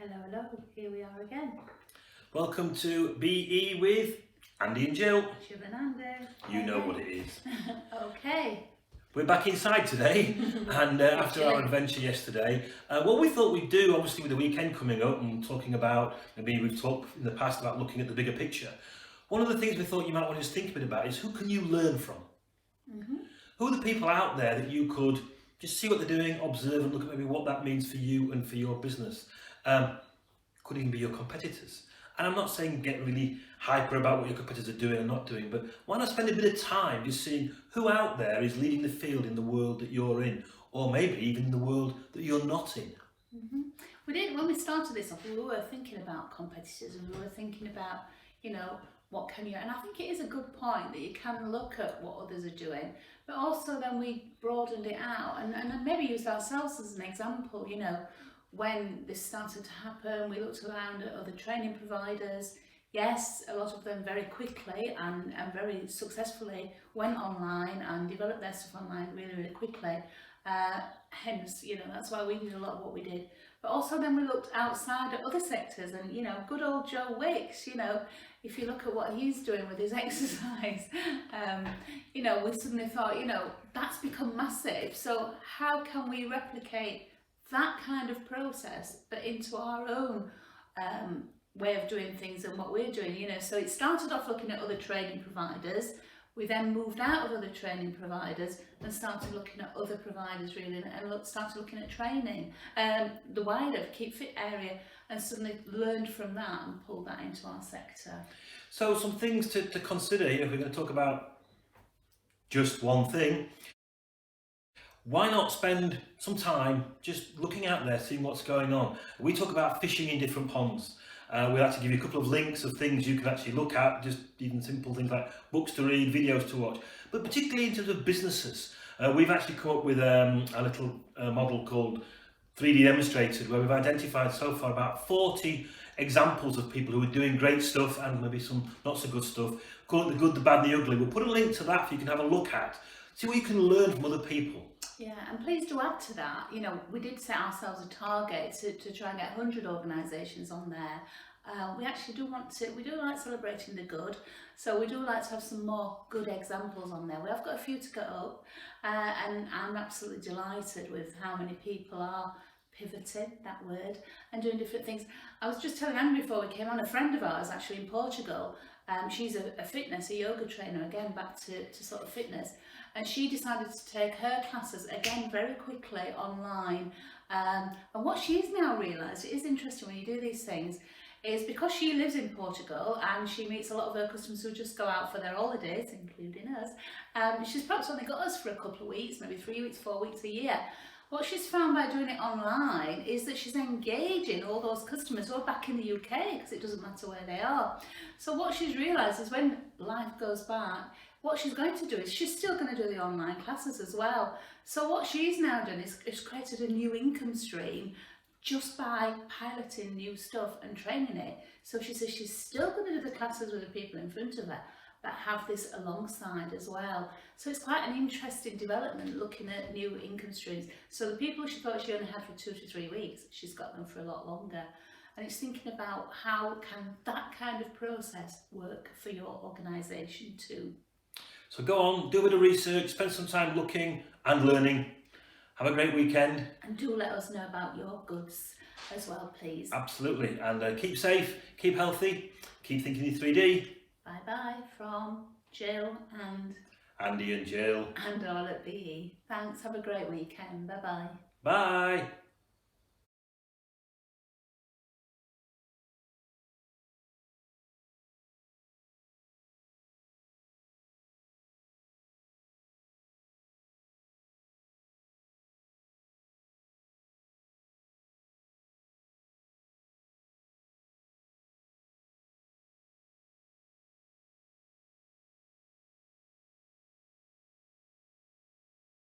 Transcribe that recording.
Hello, hello, here we are again. Welcome to BE with Andy and Jill. Shiv and Andy. You know what it is. Okay. We're back inside today, and after our adventure yesterday, what we thought we'd do, obviously with the weekend coming up and talking about, maybe we've talked in the past about looking at the bigger picture. One of the things we thought you might want to think a bit about is who can you learn from? Who are the people out there that you could just see what they're doing, observe and look at maybe what that means for you and for your business. Could even be your competitors. And I'm not saying get really hyper about what your competitors are doing and not doing, but why not spend a bit of time just seeing who out there is leading the field in the world that you're in, or maybe even in the world that you're not in. We did, when we started this off, we were thinking about competitors and we were thinking about, what can you, and I think it is a good point that you can look at what others are doing, but also then we broadened it out and then maybe used ourselves as an example, when this started to happen, we looked around at other training providers. Yes, a lot of them very quickly and very successfully went online and developed their stuff online really, really quickly. Hence, that's why we did a lot of what we did. But also then we looked outside at other sectors and, good old Joe Wicks, if you look at what he's doing with his exercise, we suddenly thought, that's become massive. So how can we replicate that kind of process, but into our own way of doing things and what we're doing, So it started off looking at other training providers. We then moved out of other training providers and started looking at other providers really, and started looking at training, the wider Keep Fit area, and suddenly learned from that and pulled that into our sector. So some things to consider, if we're going to talk about just one thing. Why not spend some time just looking out there, seeing what's going on? We talk about fishing in different ponds. We'll actually give you a couple of links of things you can actually look at, just even simple things like books to read, videos to watch, but particularly in terms of businesses. We've actually come up with a little model called 3D Demonstrated, where we've identified so far about 40 examples of people who are doing great stuff and maybe some not so good stuff. Call it the good, the bad and the ugly. We'll put a link to that for you can have a look at. See what you can learn from other people. Yeah, and please do add to that, we did set ourselves a target to try and get 100 organisations on there. We actually do we do like celebrating the good, so we do like to have some more good examples on there. We have got a few to get up, and I'm absolutely delighted with how many people are pivoting, that word, and doing different things. I was just telling Anne before we came on, a friend of ours actually in Portugal, she's a yoga trainer, again back to sort of fitness, and she decided to take her classes again very quickly online, and what she's now realised, it is interesting when you do these things, is because she lives in Portugal and she meets a lot of her customers who just go out for their holidays, including us, she's perhaps only got us for a couple of weeks, maybe 3 weeks, 4 weeks a year. What she's found by doing it online is that she's engaging all those customers who are back in the UK, because it doesn't matter where they are. So what she's realised is when life goes back, what she's going to do is she's still going to do the online classes as well. So what she's now done is created a new income stream just by piloting new stuff and training it. So she says she's still going to do the classes with the people in front of her, but have this alongside as well. So it's quite an interesting development looking at new income streams. So the people she thought she only had for 2 to 3 weeks, she's got them for a lot longer. And it's thinking about how can that kind of process work for your organisation too. So go on, do a bit of research, spend some time looking and learning. Have a great weekend. And do let us know about your goods as well, please. Absolutely. And keep safe, keep healthy, keep thinking in 3D. Bye-bye from Jill and Andy and Jill. And all at BE. Thanks, have a great weekend. Bye-bye. Bye.